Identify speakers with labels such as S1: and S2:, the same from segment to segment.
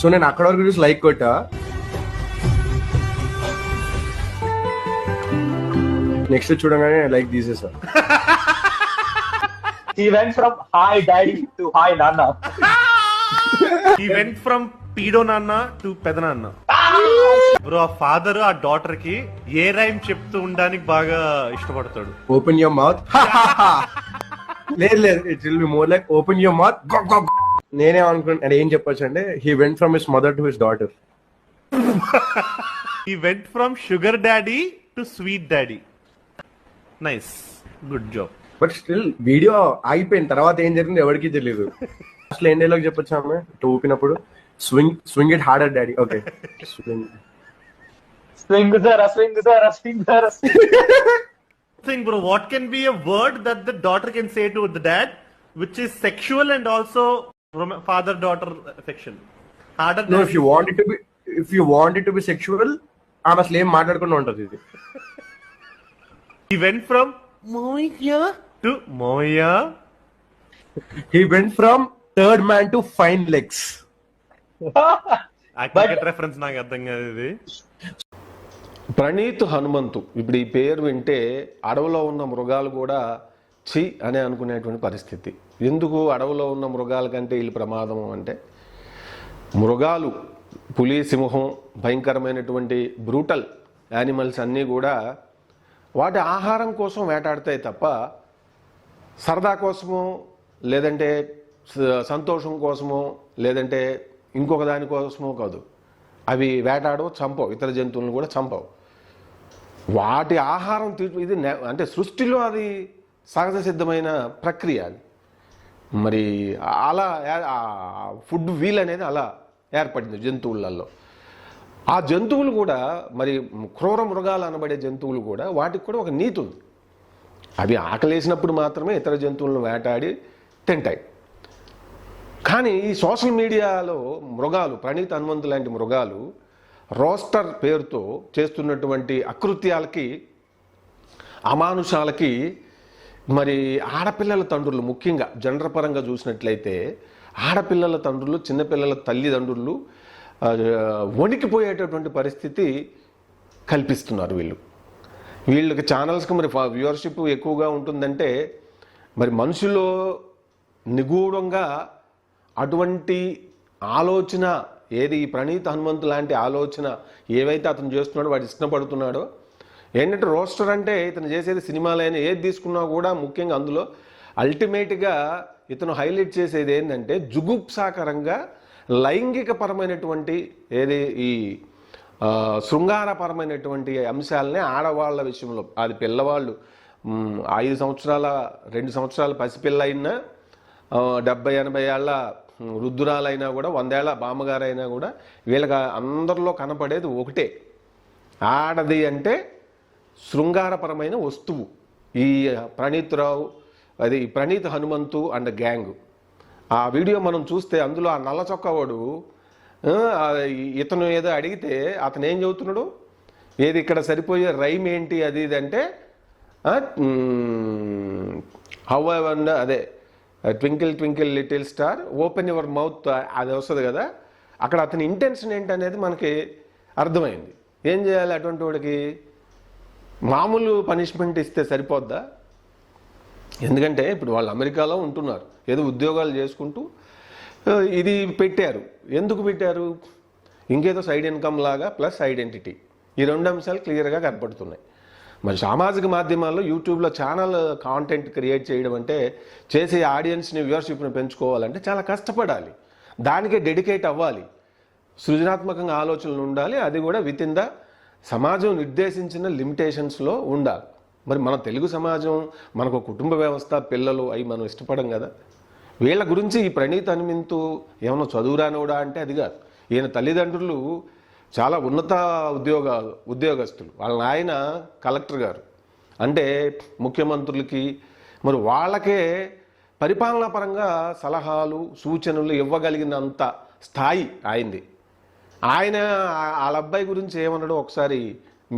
S1: So నేను అక్కడ వరకు చూసి లైక్ కొట్టా. నెక్స్ట్ చూడగానే like తీసేసా.
S2: He went from hi daddy to hi nana.
S3: He went from pedo nana to పెదనాన్న. బ్రో ఆ ఫాదర్ ఆ డాటర్ కి ఏ రైమ్ చెప్తూ ఉండడానికి బాగా ఇష్టపడతాడు.
S1: Open your mouth. లేదు లేదు, it will be more like open your mouth. నేనేమనుకున్నా ఏం చెప్పొచ్చు అంటే he went from his mother to his daughter.
S3: He went from sugar daddy to sweet daddy. Nice, good job.
S1: But still video అయిపోయిన తర్వాత ఏం జరిగింది ఎవరికి తెలియదు. అసలు ఏం డైలాగ్ చెప్పొచ్చు ఆమె ఊపినప్పుడు? Swing it harder daddy. Okay,
S2: Swing zara, swing zara, swing zara.
S3: Think bro, what can be a word that the daughter can say to the dad which is sexual and also father daughter affection? Harder
S1: No, if you want it to be sexual, ఆమె అసలు ఏం మాట్లాడకుండా ఉంటది. ఇది
S3: He went from Moya to Moya.
S1: He went from third man to fine legs.
S3: ఆ cricket reference నాకు అర్థం కాదు ఇది.
S4: ప్రణీత్ హనుమంతు. ఇప్పుడు ఈ పేరు వింటే అడవిలో ఉన్న మృగాలు కూడా ఛీ అనే అనుకునేటువంటి పరిస్థితి. ఎందుకు అడవిలో ఉన్న మృగాల కంటే వీళ్ళు ప్రమాదం అంటే, మృగాలు పులి, సింహం, భయంకరమైనటువంటి బ్రూటల్ యానిమల్స్ అన్నీ కూడా వాటి ఆహారం కోసం వేటాడతాయి తప్ప సరదా కోసమో లేదంటే సంతోషం కోసమో లేదంటే ఇంకొక దానికోసమో కాదు. అవి వేటాడవు, చంపవు, ఇతర జంతువులను కూడా చంపవు. వాటి ఆహారం ఇది అంటే సృష్టిలో అది సహజ సిద్ధమైన ప్రక్రియ. అది మరి అలా ఫుడ్ వీల్ అనేది అలా ఏర్పడింది జంతువులలో. ఆ జంతువులు కూడా మరి క్రూర మృగాలు అనబడే జంతువులు కూడా వాటికి కూడా ఒక నీతి ఉంది. అవి ఆకలేసినప్పుడు మాత్రమే ఇతర జంతువులను వేటాడి తింటాయి. కానీ ఈ సోషల్ మీడియాలో మృగాలు, ప్రణీత్ హనుమంతు లాంటి మృగాలు రోస్టర్ పేరుతో చేస్తున్నటువంటి అకృత్యాలకి, అమానుషాలకి మరి ఆడపిల్లల తండ్రులు, ముఖ్యంగా జెండర్ పరంగా చూసినట్లయితే ఆడపిల్లల తండ్రులు, చిన్నపిల్లల తల్లిదండ్రులు వణికిపోయేటటువంటి పరిస్థితి కల్పిస్తున్నారు వీళ్ళకి ఛానల్స్కి మరి వ్యూవర్షిప్ ఎక్కువగా ఉంటుందంటే మరి మనుషులో నిగూఢంగా అటువంటి ఆలోచన ఏది ఈ ప్రణీత్ హనుమంతు లాంటి ఆలోచన ఏవైతే అతను చేస్తున్నాడో వాడు ఇష్టపడుతున్నాడో ఏంటంటే రోస్టర్ అంటే ఇతను చేసేది సినిమాలైనా ఏది తీసుకున్నా కూడా ముఖ్యంగా అందులో అల్టిమేట్గా ఇతను హైలైట్ చేసేది ఏంటంటే జుగుప్సాకరంగా లైంగికపరమైనటువంటి ఏది ఈ శృంగారపరమైనటువంటి అంశాలనే ఆడవాళ్ళ విషయంలో, అది పిల్లవాళ్ళు 5 సంవత్సరాల 2 సంవత్సరాల పసిపిల్ల అయినా 70-80 ఏళ్ళ వృద్ధురాలైనా కూడా 100 ఏళ్ళ బామ్మగారైనా కూడా వీళ్ళకి అందరిలో కనపడేది ఒకటే, ఆడది అంటే శృంగారపరమైన వస్తువు. ఈ ప్రణీత్ హనుమంతు అండ్ గ్యాంగ్ ఆ వీడియో మనం చూస్తే అందులో ఆ నల్ల చొక్కావాడు ఇతను ఏదో అడిగితే అతను ఏం చెబుతున్నాడు, ఏది ఇక్కడ సరిపోయే రైమ్ ఏంటి అది ఇది అంటే హౌ అదే twinkle twinkle little star open your mouth అది వస్తుంది కదా. అక్కడ అతని ఇంటెన్షన్ ఏంటనేది మనకి అర్థమైంది. ఏం చేయాలి అటువంటి వాడికి? మామూలు పనిష్మెంట్ ఇస్తే సరిపోద్దా? ఎందుకంటే ఇప్పుడు వాళ్ళు అమెరికాలో ఉంటున్నారు, ఏదో ఉద్యోగాలు చేసుకుంటూ ఇది పెట్టారు. ఎందుకు పెట్టారు? ఇంకేదో సైడ్ ఇన్కమ్ లాగా ప్లస్ ఐడెంటిటీ, ఈ 2 అంశాలు క్లియర్గా కనపడుతున్నాయి. మరి సామాజిక మాధ్యమాల్లో యూట్యూబ్లో ఛానల్ కాంటెంట్ క్రియేట్ చేయడం అంటే, చేసే ఆడియన్స్ని వ్యూవర్షిప్ని పెంచుకోవాలంటే చాలా కష్టపడాలి, దానికే డెడికేట్ అవ్వాలి, సృజనాత్మకంగా ఆలోచనలు ఉండాలి, అది కూడా విత్ ఇన్ ద సమాజం నిర్దేశించిన లిమిటేషన్స్లో ఉండాలి. మరి మన తెలుగు సమాజం, మనకు కుటుంబ వ్యవస్థ, పిల్లలు అవి మనం ఇష్టపడం కదా. వీళ్ళ గురించి ఈ ప్రణీత్ హనుమంతు ఏమన్నా చదువురానోడా అంటే అది కాదు. ఈయన తల్లిదండ్రులు చాలా ఉన్నత ఉద్యోగస్తులు. వాళ్ళ ఆయన కలెక్టర్ గారు, అంటే ముఖ్యమంత్రులకి మరి వాళ్ళకే పరిపాలనా పరంగా సలహాలు సూచనలు ఇవ్వగలిగినంత స్థాయి ఆయనది. ఆయన వాళ్ళ అబ్బాయి గురించి ఏమన్నాడో ఒకసారి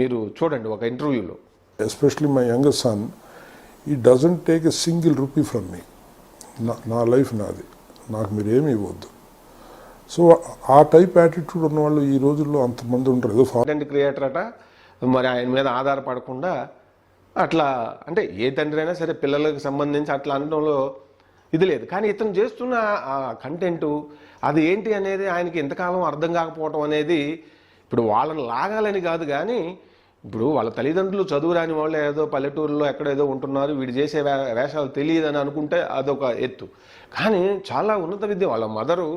S4: మీరు చూడండి ఒక ఇంటర్వ్యూలో.
S5: Especially my younger son, he doesn't take a single rupee from me. నా లైఫ్ నాది, నాకు మీరు ఏమి ఇవ్వద్దు. సో ఆ టైప్ యాటిట్యూడ్ ఉన్న వాళ్ళు ఈ రోజుల్లో అంతమంది ఉంటారు. ఏదో
S4: కంటెంట్ క్రియేటర్ అట, మరి ఆయన మీద ఆధారపడకుండా అట్లా, అంటే ఏ తండ్రి అయినా సరే పిల్లలకు సంబంధించి అట్లా అనడంలో ఇది లేదు. కానీ ఇతను చేస్తున్న ఆ కంటెంట్ అది ఏంటి అనేది ఆయనకి ఎంతకాలం అర్థం కాకపోవటం అనేది, ఇప్పుడు వాళ్ళని లాగాలని కాదు కానీ, ఇప్పుడు వాళ్ళ తల్లిదండ్రులు చదువు రాని వాళ్ళు ఏదో పల్లెటూరులో ఎక్కడేదో ఉంటున్నారు, వీడు చేసే వేషాలు తెలియదని అనుకుంటే అదొక ఎత్తు. కానీ చాలా ఉన్నత విద్య, వాళ్ళ మదరు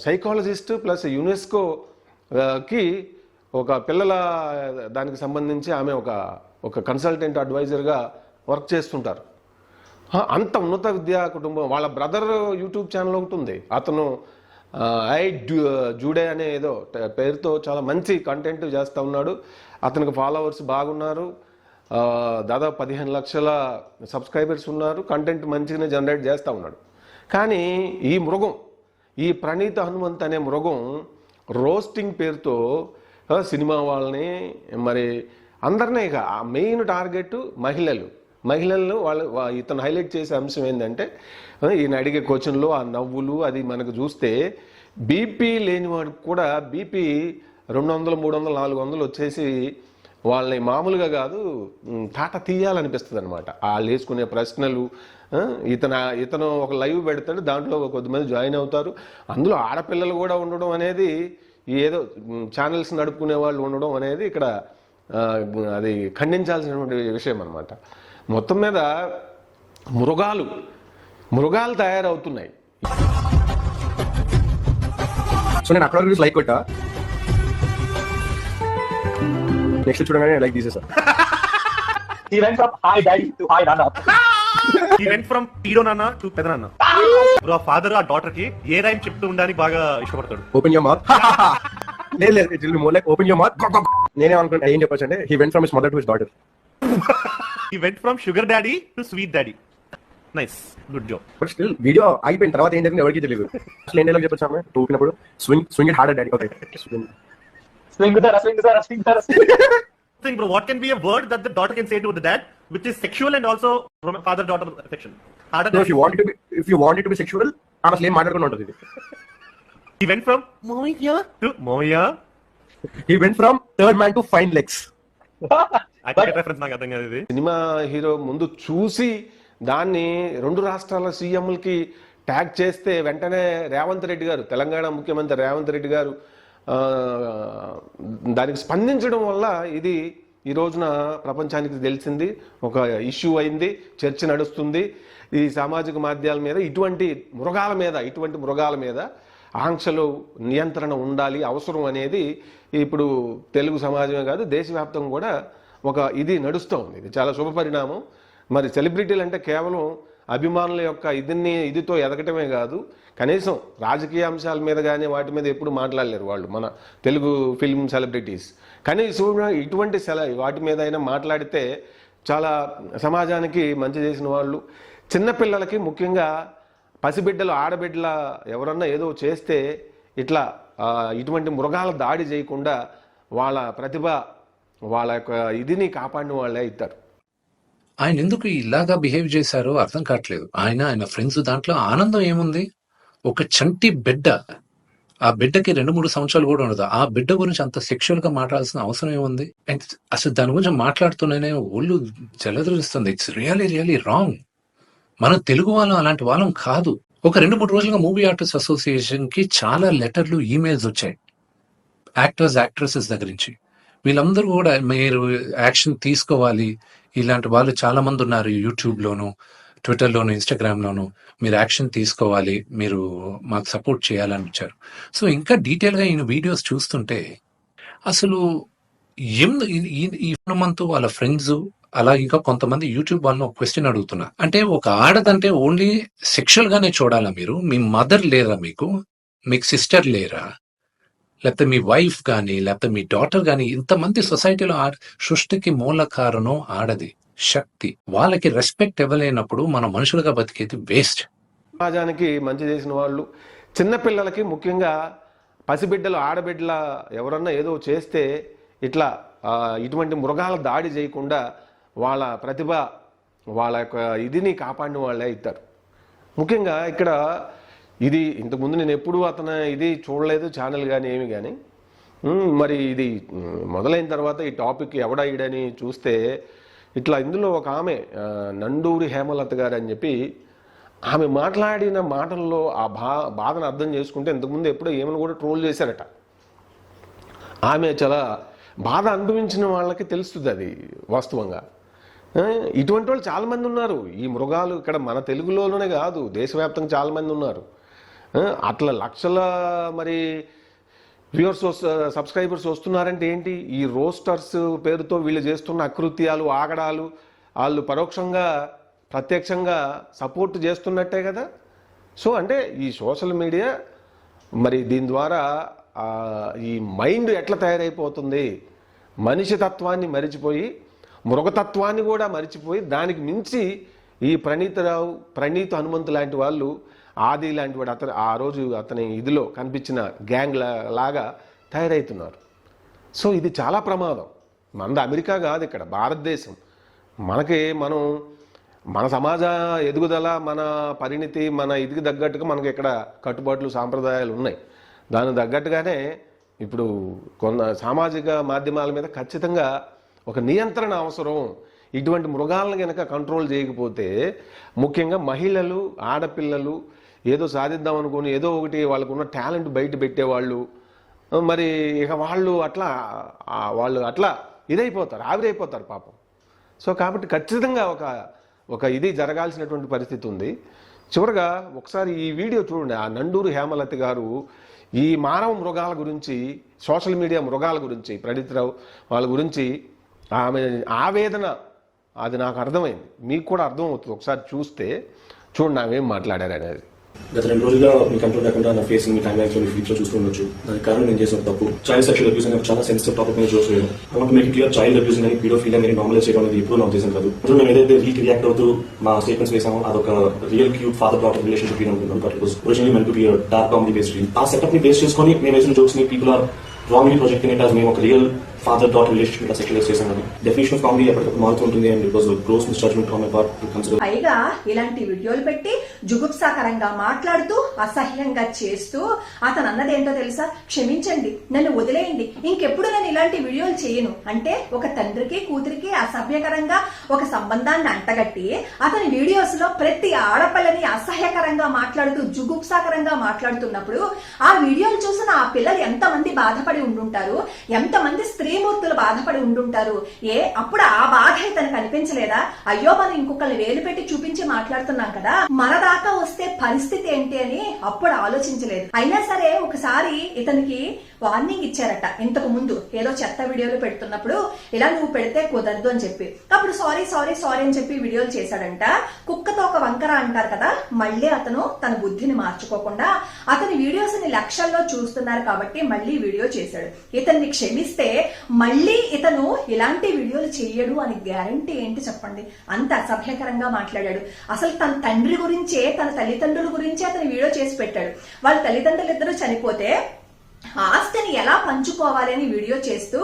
S4: సైకాలజిస్ట్ ప్లస్ యునెస్కోకి ఒక పిల్లల దానికి సంబంధించి ఆమె ఒక కన్సల్టెంట్ అడ్వైజర్గా వర్క్ చేస్తుంటారు. అంత ఉన్నత విద్యా కుటుంబం. వాళ్ళ బ్రదర్ యూట్యూబ్ ఛానల్ ఒకటి ఉంది, అతను జూడే అనే ఏదో పేరుతో చాలా మంచి కంటెంట్ చేస్తూ ఉన్నాడు. అతనికి ఫాలోవర్స్ బాగున్నారు, దాదాపు 15 లక్షల సబ్స్క్రైబర్స్ ఉన్నారు, కంటెంట్ మంచిగానే జనరేట్ చేస్తూ ఉన్నాడు. కానీ ఈ మృగం, ఈ ప్రణీత హనుమంత్ అనే మృగం రోస్టింగ్ పేరుతో సినిమా వాళ్ళని, మరి అందరినీ, ఇక ఆ మెయిన్ టార్గెట్ మహిళలను ఇతను హైలైట్ చేసే అంశం ఏంటంటే, ఈయన అడిగే క్వశ్చన్లో ఆ నవ్వులు అది మనకు చూస్తే బీపీ లేని వాడికి కూడా బీపీ 200, 300, 400 వచ్చేసి వాళ్ళని మామూలుగా కాదు తాట తీయాలనిపిస్తుంది అనమాట. వాళ్ళు వేసుకునే ప్రశ్నలు. ఇతను ఒక లైవ్ పెడతాడు, దాంట్లో కొద్దిమంది జాయిన్ అవుతారు. అందులో ఆడపిల్లలు కూడా ఉండడం అనేది, ఏదో ఛానల్స్ నడుపుకునే వాళ్ళు ఉండడం అనేది ఇక్కడ అది ఖండించాల్సినటువంటి విషయం అనమాట. మొత్తం మీద మృగాలు తయారవుతున్నాయి.
S1: సో నేను అక్కడ వరకు లైక్ కొట్టా, నెక్స్ట్ చూడగానే like తీసేసా.
S2: He went from hi daddy to hi nana.
S3: He went from పీడో నాన్న టు పెదనాన్న. బ్రో ఆ ఫాదర్ ఆ డాటర్ కి ఏ రైమ్ చెప్తూ ఉండడానికి బాగా ఇష్టపడతాడు.
S1: Open your mouth. లేదు, it will be more like open your mouth. నేనే అనుకున్నా ఏం చెప్పొచ్చు అంటే, he went from his mother to his daughter.
S3: He went from sugar daddy to sweet daddy. Nice, good job.
S1: But still video ఆగిపోయిన తర్వాత ఏం జరిగింది ఎవరికి తెలియదు. అసలు ఏం డైలాగ్ చెప్పొచ్చు ఆమె ఊపినప్పుడు? Swing it harder daddy. Okay,
S2: Swing the swing.
S3: Think bro, what can be a word that the daughter can say to the dad which is sexual and also father daughter affection? Harder
S1: so
S3: than
S1: if you want it to be sexual, ఆమె అసలు ఏం మాట్లాడుకుని ఉంటుంది.
S3: he went from Moya to Moya.
S1: He went from third man to fine legs.
S3: I think reference నాకు అర్థం కాదు ఇది.
S4: Cinema hero ముందు చూసి దాన్ని 2 రాష్ట్రాల సీఎంలకి ట్యాగ్ చేస్తే వెంటనే రేవంత్ రెడ్డి గారు, తెలంగాణ ముఖ్యమంత్రి రేవంత్ రెడ్డి గారు దానికి స్పందించడం వల్ల ఇది ఈ రోజున ప్రపంచానికి తెలిసింది, ఒక ఇష్యూ అయింది, చర్చ నడుస్తుంది. ఈ సామాజిక మాధ్యమాల మీద ఇటువంటి మృగాల మీద ఆంక్షలు, నియంత్రణ ఉండాలి, అవసరం అనేది ఇప్పుడు తెలుగు సమాజమే కాదు దేశవ్యాప్తంగా కూడా ఒక ఇది నడుస్తూ ఉంది. ఇది చాలా శుభ పరిణామం. మరి సెలబ్రిటీలు అంటే కేవలం అభిమానుల యొక్క ఇదితో ఎదగటమే కాదు, కనీసం రాజకీయ అంశాల మీద కానీ వాటి మీద ఎప్పుడు మాట్లాడలేరు వాళ్ళు, మన తెలుగు ఫిల్మ్ సెలబ్రిటీస్. కనీసం ఇటువంటి వాటి మీద అయినా మాట్లాడితే చాలా సమాజానికి మంచి చేసిన వాళ్ళు. చిన్నపిల్లలకి ముఖ్యంగా పసిబిడ్డలు, ఆడబిడ్డల ఎవరన్నా ఏదో చేస్తే ఇట్లా ఇటువంటి మృగాల దాడి చేయకుండా వాళ్ళ ప్రతిభ, వాళ్ళ యొక్క ఇదిని కాపాడిన వాళ్ళే అవుతారు.
S6: ఆయన ఎందుకు ఇలాగా బిహేవ్ చేశారో అర్థం కావట్లేదు. ఆయన ఫ్రెండ్స్ దాంట్లో ఆనందం ఏముంది? ఒక చంటి బిడ్డ, ఆ బిడ్డకి 2-3 సంవత్సరాలు కూడా ఉండదు. ఆ బిడ్డ గురించి అంత సెక్షువల్ గా మాట్లాడాల్సిన అవసరం ఏముంది? అండ్ అసలు దాని గురించి మాట్లాడుతూనే ఒళ్ళు జలధరిస్తుంది. It's really wrong. మనం తెలుగు వాళ్ళం అలాంటి వాళ్ళం కాదు. ఒక 2-3 రోజులుగా మూవీ ఆర్టిస్ట్ అసోసియేషన్ కి చాలా లెటర్లు, ఈమెయిల్స్ వచ్చాయి యాక్టర్స్, యాక్ట్రెసెస్ దగ్గర నుంచి. వీళ్ళందరూ కూడా మీరు యాక్షన్ తీసుకోవాలి, ఇలాంటి వాళ్ళు చాలా మంది ఉన్నారు యూట్యూబ్ లోను, ట్విట్టర్ లోను, ఇన్స్టాగ్రామ్ లోను, మీరు యాక్షన్ తీసుకోవాలి, మీరు మాకు సపోర్ట్ చేయాలని ఇచ్చారు. సో ఇంకా డీటెయిల్ గా ఈయన వీడియోస్ చూస్తుంటే అసలు ఈ హనుమంతు వాళ్ళ ఫ్రెండ్స్, అలా ఇంకా కొంతమంది యూట్యూబ్ వాళ్ళని ఒక క్వశ్చన్ అడుగుతున్నా, అంటే ఒక ఆడదంటే ఓన్లీ సెక్షువల్ గానే చూడాలా మీరు? మీ మదర్ లేరా? మీకు సిస్టర్ లేరా? లేకపోతే మీ వైఫ్ కానీ, లేకపోతే మీ డాటర్ కానీ, ఇంతమంది సొసైటీలో సృష్టికి మూల కారణం ఆడది, శక్తి. వాళ్ళకి రెస్పెక్ట్ ఇవ్వలేనప్పుడు మనం మనుషులుగా బతికేది వేస్ట్.
S4: సమాజానికి మంచి చేసిన వాళ్ళు. చిన్నపిల్లలకి ముఖ్యంగా పసిబిడ్డలు, ఆడబిడ్డల ఎవరన్నా ఏదో చేస్తే ఇట్లా ఇటువంటి మృగాల దాడి చేయకుండా వాళ్ళ ప్రతిభ, వాళ్ళ యొక్క ఇదిని కాపాడిన వాళ్ళే అవుతారు. ముఖ్యంగా ఇక్కడ ఇది ఇంతకుముందు నేను ఎప్పుడూ ఇది చూడలేదు, ఛానల్ కానీ ఏమి కానీ. మరి ఇది మొదలైన తర్వాత ఈ టాపిక్ ఎవడాయిడని చూస్తే ఇట్లా ఇందులో ఒక ఆమె నండూరి హేమలత గారు అని చెప్పి ఆమె మాట్లాడిన మాటల్లో ఆ బాధను అర్థం చేసుకుంటే ఇంతకుముందు ఎప్పుడో ఏమైనా కూడా ట్రోల్ చేశారట. ఆమె చాలా బాధ అనుభవించిన వాళ్ళకి తెలుస్తుంది అది వాస్తవంగా. ఇటువంటి వాళ్ళు చాలామంది ఉన్నారు. ఈ మృగాలు ఇక్కడ మన తెలుగులోనే కాదు, దేశవ్యాప్తంగా చాలామంది ఉన్నారు. అట్లా లక్షల మరి వ్యూవర్స్ సబ్స్క్రైబర్స్ వస్తున్నారంటే ఏంటి? ఈ రోస్టర్స్ పేరుతో వీళ్ళు చేస్తున్న అకృత్యాలు, ఆగడాలు వాళ్ళు పరోక్షంగా ప్రత్యక్షంగా సపోర్ట్ చేస్తున్నట్టే కదా. సో అంటే ఈ సోషల్ మీడియా మరి దీని ద్వారా ఈ మైండ్ ఎట్లా తయారైపోతుంది, మనిషి తత్వాన్ని మరిచిపోయి మృగతత్వాన్ని కూడా మరిచిపోయి దానికి మించి ఈ ప్రణీత్ హనుమంతు లాంటి వాళ్ళు, ఆది లాంటి వాడు ఆ రోజు అతని ఇదిలో కనిపించిన గ్యాంగ్ లాగా తయారవుతున్నారు. సో ఇది చాలా ప్రమాదం. మనది అమెరికా కాదు, ఇక్కడ భారతదేశం. మన సమాజ ఎదుగుదల, మన పరిణితి, మన ఇదికి తగ్గట్టుగా మనకి ఇక్కడ కట్టుబాట్లు, సాంప్రదాయాలు ఉన్నాయి. దానికి తగ్గట్టుగానే ఇప్పుడు సామాజిక మాధ్యమాల మీద ఖచ్చితంగా ఒక నియంత్రణ అవసరం. ఇటువంటి మృగాలను కనుక కంట్రోల్ చేయకపోతే, ముఖ్యంగా మహిళలు, ఆడపిల్లలు ఏదో సాధిద్దాం అనుకుని ఏదో ఒకటి వాళ్ళకున్న టాలెంట్ బయట పెట్టేవాళ్ళు, మరి ఇక వాళ్ళు అట్లా ఇదైపోతారు, ఆవిరైపోతారు పాపం. సో కాబట్టి ఖచ్చితంగా ఒక ఇది జరగాల్సినటువంటి పరిస్థితి ఉంది. చివరగా ఒకసారి ఈ వీడియో చూడండి. ఆ నండూరు హేమలత గారు ఈ మానవ మృగాల గురించి, సోషల్ మీడియా మృగాల గురించి, ప్రణీత్రావు వాళ్ళ గురించి ఆమె ఆవేదన అది నాకు అర్థమైంది, మీకు కూడా అర్థం అవుతుంది. ఒకసారి చూడండి ఆమె ఏం మాట్లాడారు అనేది.
S7: గత 2 రోజులుగా మీ కంట్రోల్ లేకుండా నా ఫేస్ మీ టైం లైన్స్ లో ఫీచర్ చూస్తూ ఉండొచ్చు. దానికి కారణం నేను చేసిన తప్పు. చైల్డ్ సెక్షువల్ అబ్యూస్ అనేది చాలా సెన్సిటివ్ టాపిక్ మీద చూస్ చేయడం. I want make clear, child abuse అని, పీడోఫిలియా అని నార్మలైజ్ చేయడం అనేది ఎప్పుడు నా ఉద్దేశం కాదు. ఇప్పుడు మేము ఏదైతే రియాక్ట్ అవుతూ మా స్టేట్మెంట్స్ వేసామో అదొక real cute father daughter relationship అనుకున్నాను. But it was originally meant to be dark comedy based. ఆ సెటప్ ని బేస్ చేసుకొని మేము వేసిన జోక్స్ ని people are wrongly projecting it as మేము ఒక రియల్ father daughter relationship ఇలా సెక్యులైజ్ చేశాను. డెఫినేషన్ ఆఫ్ కామెడీ ఎప్పటికప్పుడు మారుతుంటుంది and it was gross misjudgement on my part to consider.
S8: పైగా ఇలాంటి వీడియోలు పెట్టి జుగుప్సాకరంగా మాట్లాడుతూ అసహ్యంగా చేస్తూ అతను అన్నది ఏంటో తెలుసా? క్షమించండి, నన్ను వదిలేయండి, ఇంకెప్పుడు నేను ఇలాంటి వీడియోలు చేయను అంటే ఒక తండ్రికి కూతురికి అసభ్యకరంగా ఒక సంబంధాన్ని అంటగట్టి అతని వీడియోస్ లో ప్రతి ఆడపిల్లని అసహ్యకరంగా మాట్లాడుతూ జుగుప్సాకరంగా మాట్లాడుతున్నప్పుడు ఆ వీడియోలు చూసిన ఆ పిల్లలు ఎంతమంది బాధపడి ఉండుంటారు, ఎంతమంది స్త్రీమూర్తులు బాధపడి ఉండుంటారు. అప్పుడు ఆ బాధ ఇతనికి అనిపించలేదా? అయ్యో మనం ఇంకొకరిని వేలు పెట్టి చూపించి మాట్లాడుతున్నాం కదా, మన దాకా వస్తే పరిస్థితి ఏంటి అని అప్పుడు ఆలోచించలేదు. అయినా సరే ఒకసారి ఇతనికి వార్నింగ్ ఇచ్చారట. ఇంతకు ముందు ఏదో చెత్త వీడియోలు పెడుతున్నప్పుడు ఇలా నువ్వు పెడితే కుదరదు అని చెప్పి, అప్పుడు సారీ అని చెప్పి వీడియోలు చేశాడంట. కుక్కతో ఒక వంకర అంటారు కదా, మళ్ళీ అతను తన బుద్ధిని మార్చుకోకుండా అతని వీడియోస్ ని లక్షల్లో చూస్తున్నారు కాబట్టి మళ్ళీ వీడియో చేశాడు. ఇతన్ని క్షమిస్తే మళ్ళీ ఇతను ఇలాంటి వీడియోలు చేయడు అని గ్యారంటీ ఏంటి చెప్పండి? అంత అసభ్యకరంగా మాట్లాడాడు. అసలు తన తండ్రి గురించే, తన తల్లిదండ్రుల గురించే అతను వీడియో చేసి పెట్టాడు. వాళ్ళ తల్లిదండ్రులు ఇద్దరు చనిపోతే ఆస్తిని ఎలా పంచుకోవాలి అని వీడియో చేస్తూ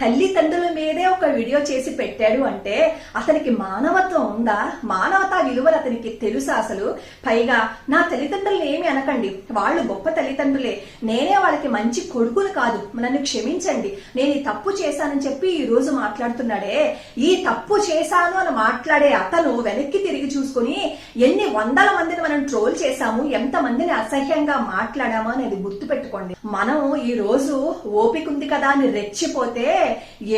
S8: తల్లిదండ్రుల మీదే ఒక వీడియో చేసి పెట్టాడు అంటే అతనికి మానవత్వం ఉందా? మానవతా విలువలు అతనికి తెలుసా అసలు? పైగా నా తల్లిదండ్రులను ఏమి అనకండి, వాళ్ళు గొప్ప తల్లిదండ్రులే, నేనే వాళ్ళకి మంచి కొడుకులు కాదు, నన్ను క్షమించండి, నేను ఈ తప్పు చేశానని చెప్పి ఈ రోజు మాట్లాడుతున్నాడే. ఈ తప్పు చేశాను అని మాట్లాడే అతను వెనక్కి తిరిగి చూసుకుని ఎన్ని వందల మందిని మనం ట్రోల్ చేశాము, ఎంత మందిని అసహ్యంగా మాట్లాడాము అనేది గుర్తు పెట్టుకోండి. మనం ఈ రోజు ఓపిక ఉంది కదా అని రెచ్చిపోతే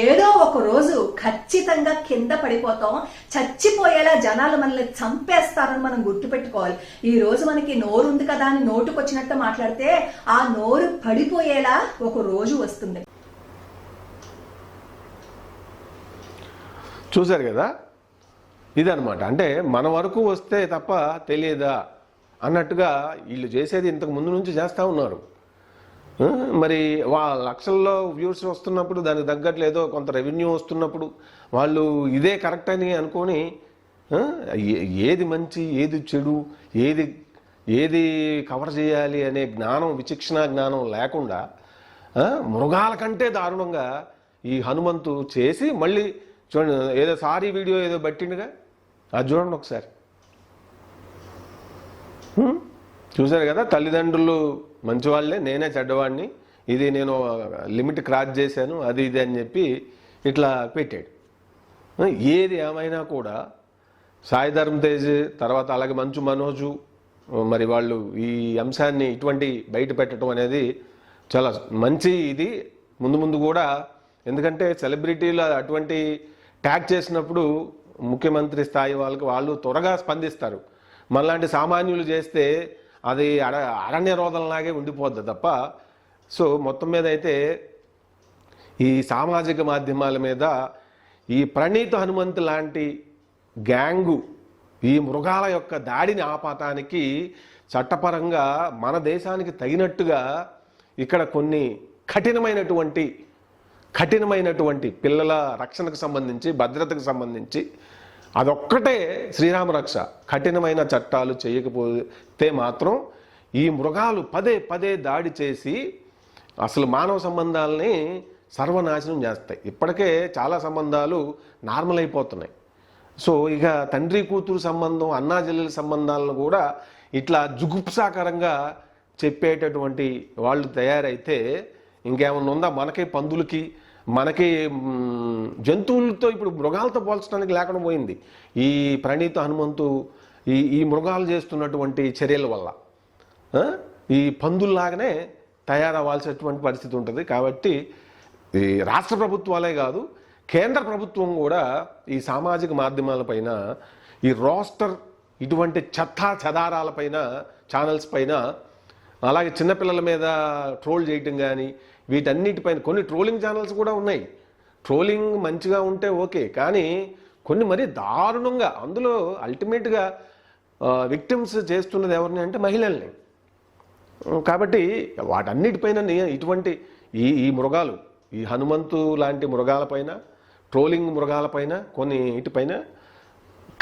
S8: ఏదో ఒక రోజు ఖచ్చితంగా కింద పడిపోతాం, చచ్చిపోయేలా జనాలు మనల్ని చంపేస్తారని మనం గుర్తుపెట్టుకోవాలి. ఈ రోజు మనకి నోరు ఉంది కదా అని నోటుకొచ్చినట్టు మాట్లాడితే ఆ నోరు పడిపోయేలా ఒక రోజు వస్తుంది.
S4: చూశారు కదా, ఇదనమాట. అంటే మన వరకు వస్తే తప్ప తెలియదా అన్నట్టుగా వీళ్ళు చేసేది ఇంతకు ముందు నుంచి చేస్తూ ఉన్నారు. మరి లక్షల్లో వ్యూస్ వస్తున్నప్పుడు దానికి తగ్గట్లు ఏదో కొంత రెవెన్యూ వస్తున్నప్పుడు వాళ్ళు ఇదే కరెక్ట్ అని అనుకొని ఏది మంచి, ఏది చెడు, ఏది కవర్ చేయాలి అనే జ్ఞానం, విచక్షణ జ్ఞానం లేకుండా మృగాల కంటే దారుణంగా ఈ హనుమంతు చేసి మళ్ళీ చూడండి ఏదో సారీ వీడియో ఏదో పెట్టిండుగా, అది చూడండి ఒకసారి. చూశారు కదా, తల్లిదండ్రులు మంచివాళ్లే, నేనే చెడ్డవాడిని, ఇది నేను లిమిట్ క్రాస్ చేశాను, అది ఇది అని చెప్పి ఇట్లా పెట్టాడు. ఏది ఏమైనా కూడా సాయి ధరమ్ తేజ్ తర్వాత అలాగే మంచు మనోజు మరి వాళ్ళు ఈ అంశాన్ని ఇటువంటి బయట పెట్టడం అనేది చాలా మంచి ఇది. ముందు ముందు కూడా, ఎందుకంటే సెలబ్రిటీలు అటువంటి ట్యాగ్ చేసినప్పుడు ముఖ్యమంత్రి స్థాయి వాళ్ళు త్వరగా స్పందిస్తారు. మనలాంటి సామాన్యులు చేస్తే అది అరణ్య రోధంలాగే ఉండిపోద్ది తప్ప. సో మొత్తం మీద అయితే ఈ సామాజిక మాధ్యమాల మీద ఈ ప్రణీత్ హనుమంత్ లాంటి గ్యాంగు ఈ మృగాల యొక్క దాడిని ఆపటానికి చట్టపరంగా మన దేశానికి తగినట్టుగా ఇక్కడ కొన్ని కఠినమైనటువంటి పిల్లల రక్షణకు సంబంధించి, భద్రతకు సంబంధించి అదొక్కటే శ్రీరామ రక్ష. కఠినమైన చట్టాలు చేయకపోతే మాత్రం ఈ మృగాలు పదే పదే దాడి చేసి అసలు మానవ సంబంధాలని సర్వనాశనం చేస్తాయి. ఇప్పటికే చాలా సంబంధాలు నార్మల్ అయిపోతున్నాయి. సో ఇక తండ్రి కూతురు సంబంధం, అన్నా చెల్లెల సంబంధాలను కూడా ఇట్లా జుగుప్సాకరంగా చెప్పేటటువంటి వాళ్ళు తయారైతే ఇంకేమన్నా ఉందా? మనకి పందులకి, మనకి జంతువులతో, ఇప్పుడు మృగాలతో పోల్చడానికి లేకుండా పోయింది ఈ ప్రణీత్ హనుమంతు ఈ మృగాలు చేస్తున్నటువంటి చర్యల వల్ల. ఈ పందుల్లాగానే తయారవ్వాల్సినటువంటి పరిస్థితి ఉంటుంది. కాబట్టి ఈ రాష్ట్ర ప్రభుత్వాలే కాదు, కేంద్ర ప్రభుత్వం కూడా ఈ సామాజిక మాధ్యమాలపైన, ఈ రోస్టర్ ఇటువంటి చెదారాలపైన, ఛానల్స్ పైన, అలాగే చిన్నపిల్లల మీద ట్రోల్ చేయటం కానీ వీటన్నిటిపైన కొన్ని ట్రోలింగ్ ఛానల్స్ కూడా ఉన్నాయి. ట్రోలింగ్ మంచిగా ఉంటే ఓకే, కానీ కొన్ని మరీ దారుణంగా, అందులో అల్టిమేట్గా విక్టిమ్స్ చేస్తున్నది ఎవరిని అంటే మహిళల్ని. కాబట్టి వాటన్నిటిపైన ఇటువంటి ఈ మృగాలు, ఈ హనుమంతు లాంటి మృగాలపైన, ట్రోలింగ్ మృగాలపైన, కొన్ని ఇటుపైన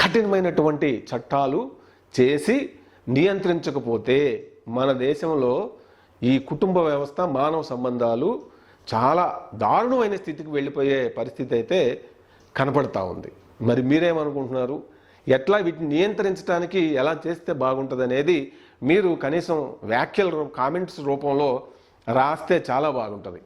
S4: కఠినమైనటువంటి చట్టాలు చేసి నియంత్రించకపోతే మన దేశంలో ఈ కుటుంబ వ్యవస్థ, మానవ సంబంధాలు చాలా దారుణమైన స్థితికి వెళ్ళిపోయే పరిస్థితి అయితే కనపడతా ఉంది. మరి మీరేమనుకుంటున్నారు? ఎట్లా వీటిని నియంత్రించడానికి ఎలా చేస్తే బాగుంటుంది అనేది మీరు కనీసం వ్యాఖ్యల కామెంట్స్ రూపంలో రాస్తే చాలా బాగుంటుంది.